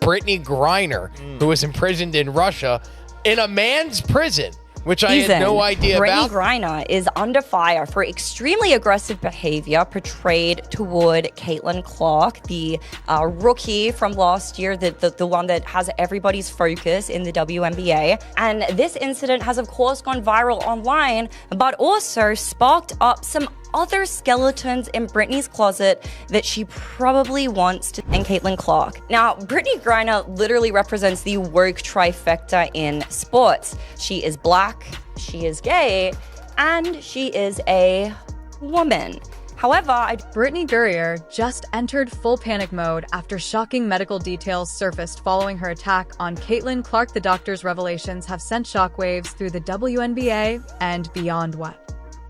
Brittney Griner, who was imprisoned in Russia in a man's prison, which I had no idea about. Brittney Griner is under fire for extremely aggressive behavior portrayed toward Caitlin Clark, the rookie from last year, the one that has everybody's focus in the WNBA. And this incident has, of course, gone viral online, but also sparked up some other skeletons in Brittney's closet that she probably wants to, and Caitlin Clark. Now, Brittney Griner literally represents the woke trifecta in sports. She is black, she is gay, and she is a woman. However, Brittney Griner just entered full panic mode after shocking medical details surfaced following her attack on Caitlin Clark. The doctor's revelations have sent shockwaves through the WNBA and beyond. What?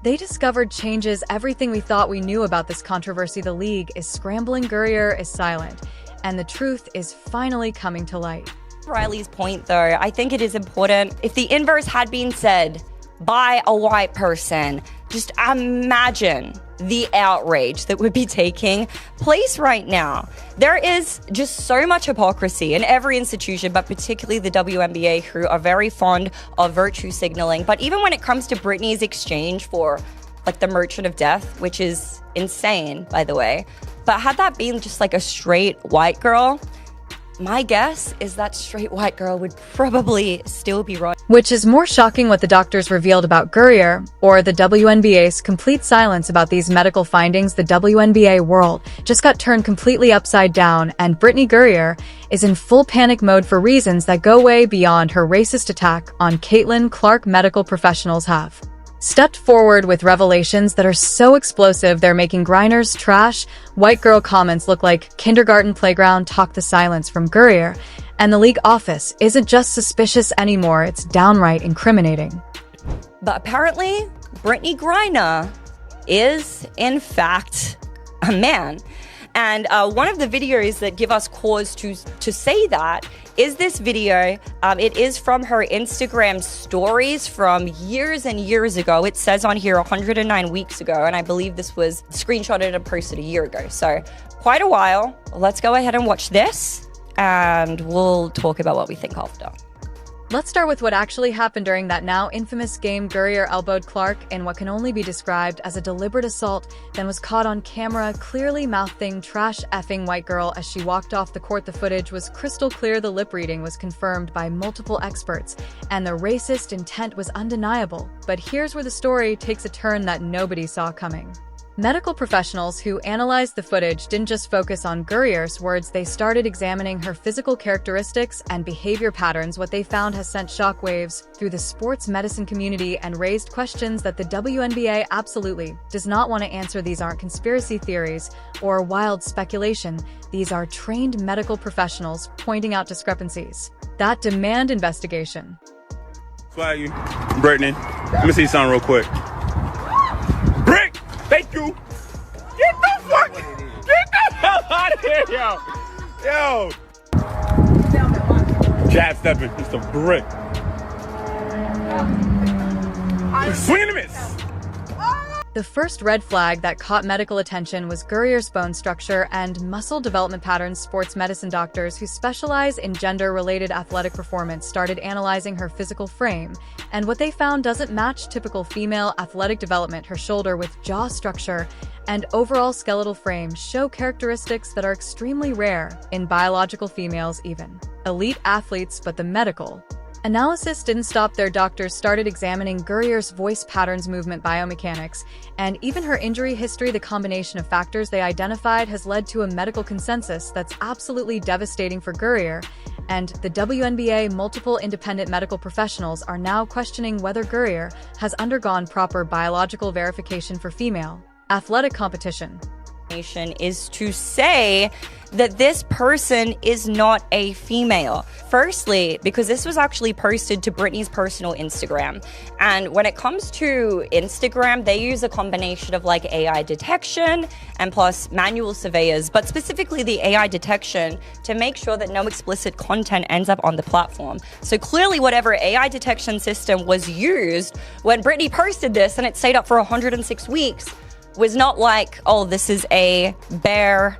They discovered changes everything we thought we knew about this controversy. The league is scrambling, Griner is silent, and the truth is finally coming to light. Riley's point, though, I think it is important. If the inverse had been said by a white person, just imagine the outrage that would be taking place right now. There is just so much hypocrisy in every institution, but particularly the WNBA, who are very fond of virtue signaling. But even when it comes to Brittney's exchange for like the Merchant of Death, which is insane, by the way, but had that been just like a straight white girl, my guess is that straight white girl would probably still be right. Which is more shocking, what the doctors revealed about Griner or the WNBA's complete silence about these medical findings. The WNBA world just got turned completely upside down, and Brittney Griner is in full panic mode for reasons that go way beyond her racist attack on Caitlin Clark. Medical professionals have stepped forward with revelations that are so explosive they're making Griner's trash white girl comments look like kindergarten playground talk. The silence from Griner and the league office isn't just suspicious anymore, it's downright incriminating. But apparently, Brittney Griner is, in fact, a man. And one of the videos that give us cause to say that is this video. It is from her Instagram stories from years and years ago. It says on here 109 weeks ago, and I believe this was screenshotted and posted a year ago. So quite a while. Let's go ahead and watch this, and we'll talk about what we think after. Let's start with what actually happened during that now infamous game. Griner elbowed Clark in what can only be described as a deliberate assault, then was caught on camera clearly mouthing "trash effing white girl" as she walked off the court. The footage was crystal clear, the lip reading was confirmed by multiple experts, and the racist intent was undeniable. But here's where the story takes a turn that nobody saw coming. Medical professionals who analyzed the footage didn't just focus on Griner's words, they started examining her physical characteristics and behavior patterns. What they found has sent shockwaves through the sports medicine community and raised questions that the WNBA absolutely does not want to answer. These aren't conspiracy theories or wild speculation. These are trained medical professionals pointing out discrepancies that demand investigation. Swag you, Brittney. Let me see something real quick. Brick! Thank you. Get the hell out of here, yo. Jab stepping, just a brick. Swing and a miss. The first red flag that caught medical attention was Griner's bone structure and muscle development patterns. Sports medicine doctors who specialize in gender-related athletic performance started analyzing her physical frame, and what they found doesn't match typical female athletic development. Her shoulder with jaw structure and overall skeletal frame show characteristics that are extremely rare in biological females, even elite athletes. But the medical analysis didn't stop there. Doctors started examining Griner's voice patterns, movement biomechanics, and even her injury history. The combination of factors they identified has led to a medical consensus that's absolutely devastating for Griner and the WNBA. Multiple independent medical professionals are now questioning whether Griner has undergone proper biological verification for female athletic competition. Is to say that this person is not a female. Firstly, because this was actually posted to Brittney's personal Instagram. And when it comes to Instagram, they use a combination of like AI detection and plus manual surveyors, but specifically the AI detection to make sure that no explicit content ends up on the platform. So clearly whatever AI detection system was used when Brittney posted this and it stayed up for 106 weeks was not like, oh, this is a bare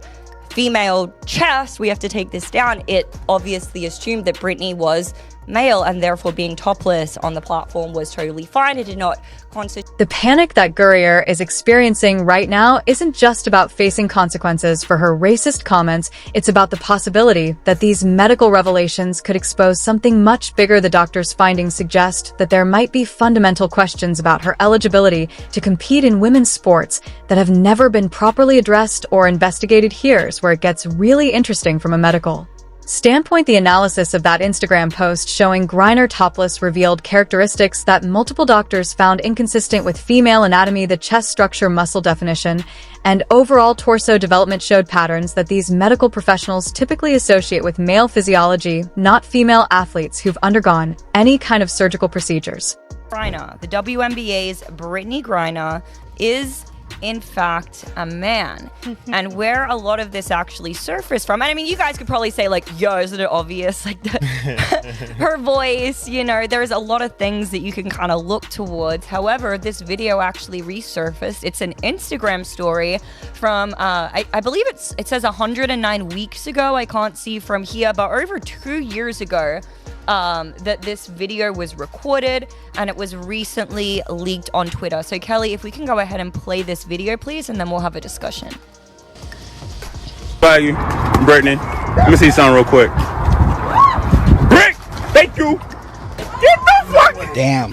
female chest, we have to take this down. It obviously assumed that Brittney was male and therefore being topless on the platform was totally fine. It did not constitute. The panic that Griner is experiencing right now isn't just about facing consequences for her racist comments. It's about the possibility that these medical revelations could expose something much bigger. The doctor's findings suggest that there might be fundamental questions about her eligibility to compete in women's sports that have never been properly addressed or investigated. Here's where it gets really interesting from a medical standpoint. The analysis of that Instagram post showing Griner topless revealed characteristics that multiple doctors found inconsistent with female anatomy. The chest structure, muscle definition, and overall torso development showed patterns that these medical professionals typically associate with male physiology, not female athletes who've undergone any kind of surgical procedures. Griner, the WNBA's Brittney Griner, is in fact a man. And where a lot of this actually surfaced from, and I mean, you guys could probably say like, yo, isn't it obvious? Like her voice, you know, there's a lot of things that you can kind of look towards. However, this video actually resurfaced. It's an Instagram story from, I believe it says 109 weeks ago. I can't see from here, but over 2 years ago, that this video was recorded and it was recently leaked on Twitter. So Kelly, if we can go ahead and play this video, please, and then we'll have a discussion. By you, Brittney. Let me see something real quick. Brick! Thank you! Get the fuck! Damn.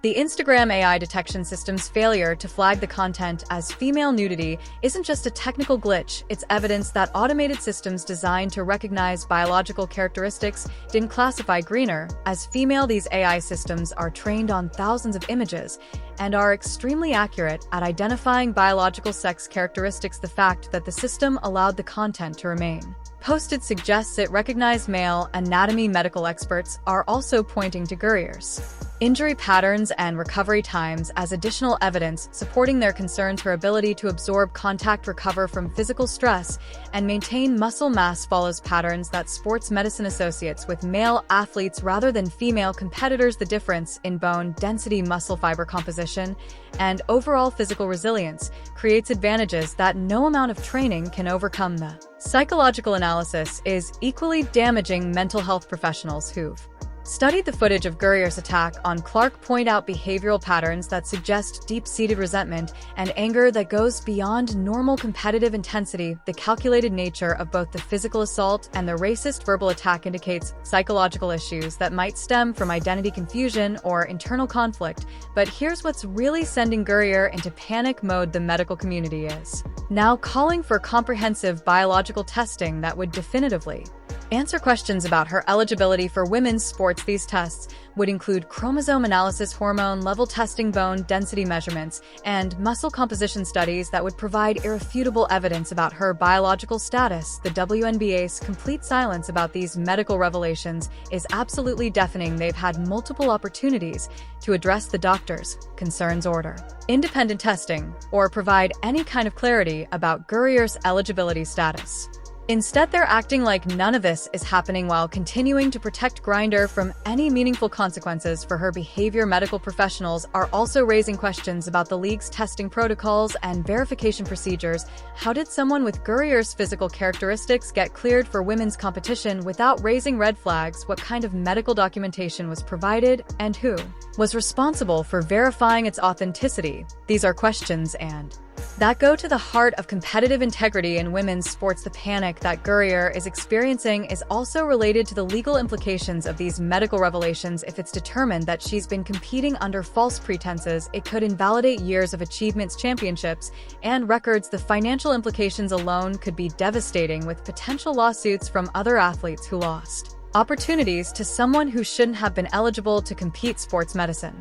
The Instagram AI detection system's failure to flag the content as female nudity isn't just a technical glitch, it's evidence that automated systems designed to recognize biological characteristics didn't classify Griner as female. These AI systems are trained on thousands of images and are extremely accurate at identifying biological sex characteristics. The fact that the system allowed the content to remain posted suggests it recognized male anatomy. Medical experts are also pointing to Griner's injury patterns and recovery times as additional evidence supporting their concerns. Her ability to absorb contact, recover from physical stress, and maintain muscle mass follows patterns that sports medicine associates with male athletes rather than female competitors. The difference in bone density, muscle fiber composition, and overall physical resilience creates advantages that no amount of training can overcome. The psychological analysis is equally damaging. Mental health professionals who've studied the footage of Griner's attack on Clark point out behavioral patterns that suggest deep-seated resentment and anger that goes beyond normal competitive intensity. The calculated nature of both the physical assault and the racist verbal attack indicates psychological issues that might stem from identity confusion or internal conflict. But here's what's really sending Griner into panic mode. The medical community is now calling for comprehensive biological testing that would definitively answer questions about her eligibility for women's sports. These tests would include chromosome analysis, hormone level testing, bone density measurements, and muscle composition studies that would provide irrefutable evidence about her biological status. The WNBA's complete silence about these medical revelations is absolutely deafening. They've had multiple opportunities to address the doctor's concerns, order independent testing, or provide any kind of clarity about Griner's eligibility status. Instead, they're acting like none of this is happening while continuing to protect Griner from any meaningful consequences for her behavior. Medical professionals are also raising questions about the league's testing protocols and verification procedures. How did someone with Griner's physical characteristics get cleared for women's competition without raising red flags? What kind of medical documentation was provided, and who was responsible for verifying its authenticity? These are questions that go to the heart of competitive integrity in women's sports. The panic that Griner is experiencing is also related to the legal implications of these medical revelations. If it's determined that she's been competing under false pretenses, it could invalidate years of achievements, championships, and records. The financial implications alone could be devastating, with potential lawsuits from other athletes who lost opportunities to someone who shouldn't have been eligible to compete. Sports medicine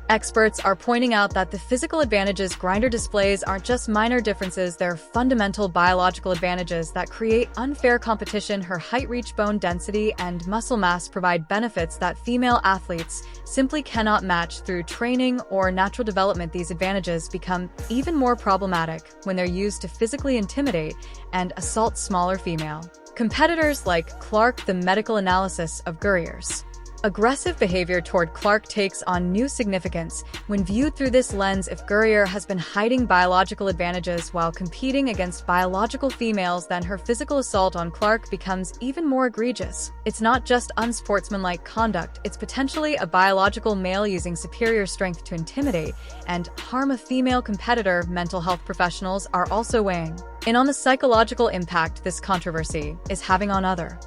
experts are pointing out that the physical advantages Griner displays aren't just minor differences, they're fundamental biological advantages that create unfair competition. Her height, reach, bone density, and muscle mass provide benefits that female athletes simply cannot match through training or natural development. These advantages become even more problematic when they're used to physically intimidate and assault smaller female competitors like Clark. The medical analysis of Griner's Aggressive behavior toward Clark takes on new significance when viewed through this lens if Griner has been hiding biological advantages while competing against biological females, then her physical assault on Clark becomes even more egregious. It's not just unsportsmanlike conduct, it's potentially a biological male using superior strength to intimidate and harm a female competitor. Mental health professionals are also weighing in on the psychological impact this controversy is having on other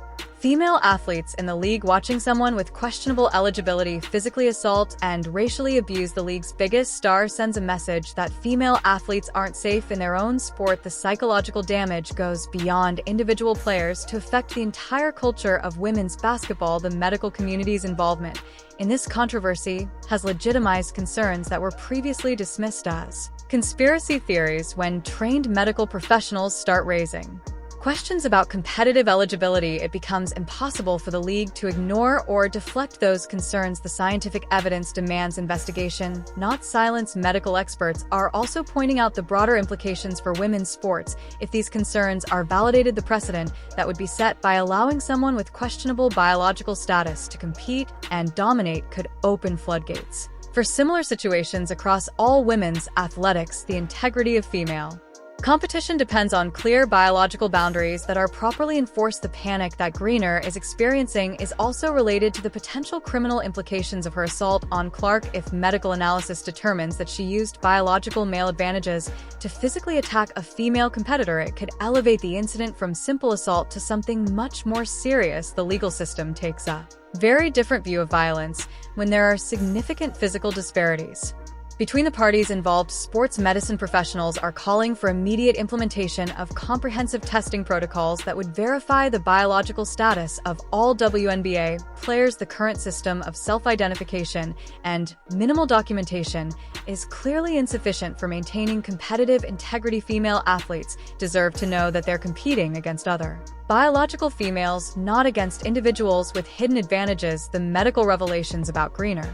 female athletes in the league. Watching someone with questionable eligibility physically assault and racially abuse the league's biggest star sends a message that female athletes aren't safe in their own sport. The psychological damage goes beyond individual players to affect the entire culture of women's basketball. The medical community's involvement in this controversy has legitimized concerns that were previously dismissed as conspiracy theories when trained medical professionals start raising questions about competitive eligibility. It becomes impossible for the league to ignore or deflect those concerns. The scientific evidence demands investigation, not silence. Medical experts are also pointing out the broader implications for women's sports if these concerns are validated. The precedent that would be set by allowing someone with questionable biological status to compete and dominate could open floodgates for similar situations across all women's athletics. The integrity of female competition depends on clear biological boundaries that are properly enforced. The panic that Griner is experiencing is also related to the potential criminal implications of her assault on Clark. If medical analysis determines that she used biological male advantages to physically attack a female competitor, it could elevate the incident from simple assault to something much more serious. The legal system takes a very different view of violence when there are significant physical disparities between the parties involved. Sports medicine professionals are calling for immediate implementation of comprehensive testing protocols that would verify the biological status of all WNBA players. The current system of self-identification and minimal documentation is clearly insufficient for maintaining competitive integrity. Female athletes deserve to know that they're competing against other biological females, not against individuals with hidden advantages. The medical revelations about Griner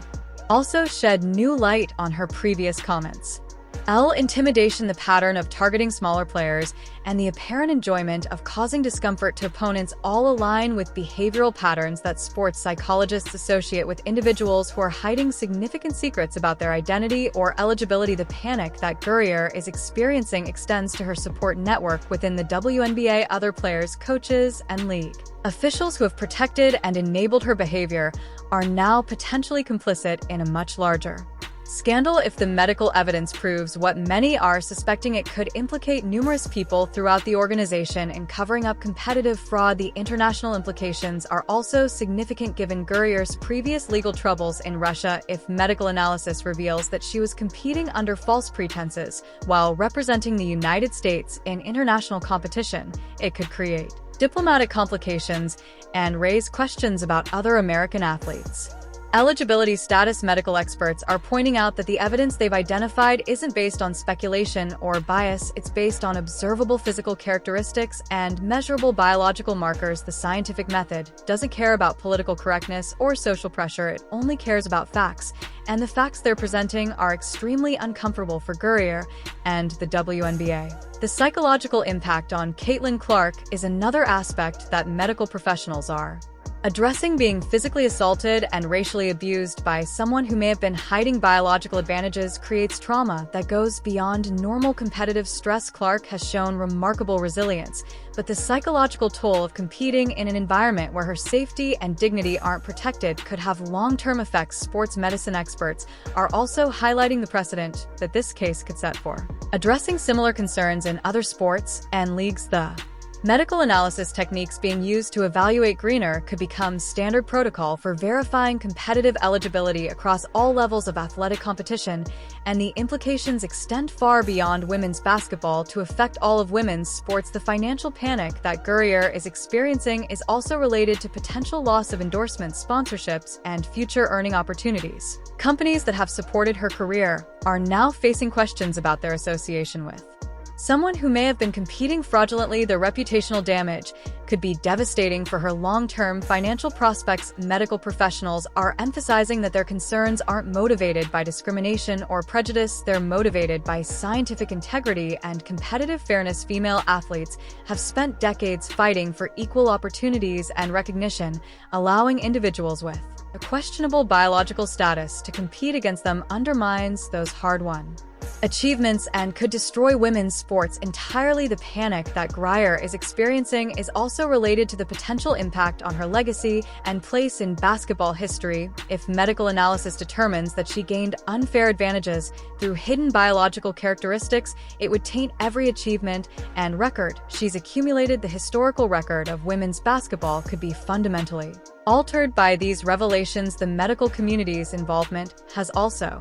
also shed new light on her previous comments. Intimidation, the pattern of targeting smaller players, and the apparent enjoyment of causing discomfort to opponents all align with behavioral patterns that sports psychologists associate with individuals who are hiding significant secrets about their identity or eligibility. The panic that Griner is experiencing extends to her support network within the WNBA, other players, coaches, and league officials who have protected and enabled her behavior are now potentially complicit in a much larger scandal. If the medical evidence proves what many are suspecting, it could implicate numerous people throughout the organization in covering up competitive fraud. The international implications are also significant given Griner's previous legal troubles in Russia. If medical analysis reveals that she was competing under false pretenses while representing the United States in international competition, it could create diplomatic complications and raise questions about other American athletes' eligibility status. Medical experts are pointing out that the evidence they've identified isn't based on speculation or bias, it's based on observable physical characteristics and measurable biological markers. The scientific method doesn't care about political correctness or social pressure, it only cares about facts, and the facts they're presenting are extremely uncomfortable for Griner and the WNBA. The psychological impact on Caitlin Clark is another aspect that medical professionals are addressing. Being physically assaulted and racially abused by someone who may have been hiding biological advantages creates trauma that goes beyond normal competitive stress. Clark has shown remarkable resilience, but the psychological toll of competing in an environment where her safety and dignity aren't protected could have long-term effects. Sports medicine experts are also highlighting the precedent that this case could set for addressing similar concerns in other sports and leagues. The medical analysis techniques being used to evaluate Griner could become standard protocol for verifying competitive eligibility across all levels of athletic competition, and the implications extend far beyond women's basketball to affect all of women's sports. The financial panic that Griner is experiencing is also related to potential loss of endorsements, sponsorships, and future earning opportunities. Companies that have supported her career are now facing questions about their association with Someone who may have been competing fraudulently, their reputational damage could be devastating for her long-term financial prospects. Medical professionals are emphasizing that their concerns aren't motivated by discrimination or prejudice, they're motivated by scientific integrity and competitive fairness. Female athletes have spent decades fighting for equal opportunities and recognition, allowing individuals with a questionable biological status to compete against them undermines those hard-won achievements and could destroy women's sports entirely. The panic that Griner is experiencing is also related to the potential impact on her legacy and place in basketball history. If medical analysis determines that she gained unfair advantages through hidden biological characteristics, it would taint every achievement and record she's accumulated. The historical record of women's basketball could be fundamentally altered by these revelations. The medical community's involvement has also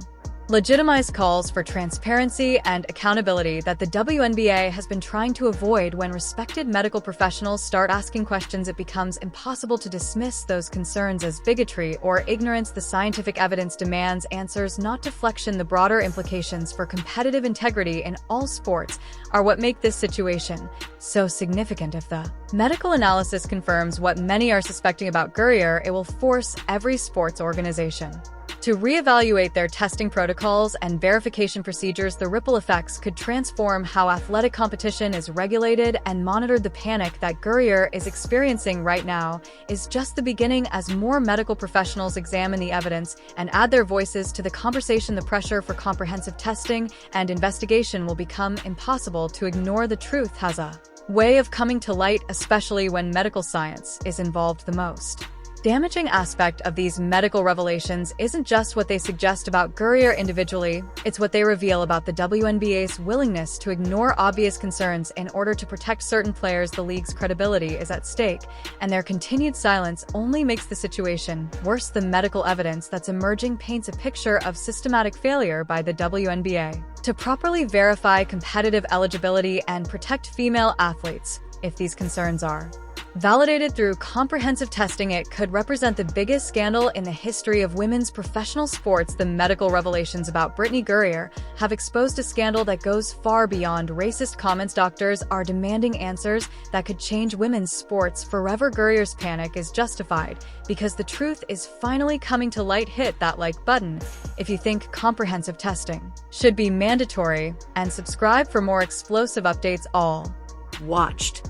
legitimized calls for transparency and accountability that the WNBA has been trying to avoid. When respected medical professionals start asking questions, it becomes impossible to dismiss those concerns as bigotry or ignorance. The scientific evidence demands answers, not deflection. The broader implications for competitive integrity in all sports are what make this situation so significant. If the medical analysis confirms what many are suspecting about Griner, it will force every sports organization to reevaluate their testing protocols and verification procedures. The ripple effects could transform how athletic competition is regulated and monitored. The panic that Griner is experiencing right now is just the beginning. As more medical professionals examine the evidence and add their voices to the conversation, the pressure for comprehensive testing and investigation will become impossible to ignore. The truth has a way of coming to light, especially when medical science is involved. The most damaging aspect of these medical revelations isn't just what they suggest about Griner individually, it's what they reveal about the WNBA's willingness to ignore obvious concerns in order to protect certain players. The league's credibility is at stake, and their continued silence only makes the situation worse. The medical evidence that's emerging paints a picture of systematic failure by the WNBA to properly verify competitive eligibility and protect female athletes. If these concerns are validated through comprehensive testing, it could represent the biggest scandal in the history of women's professional sports. The medical revelations about Brittney Griner have exposed a scandal that goes far beyond racist comments. Doctors are demanding answers that could change women's sports forever. Griner's panic is justified because the truth is finally coming to light. Hit that like button if you think comprehensive testing should be mandatory, and subscribe for more explosive updates. All watched.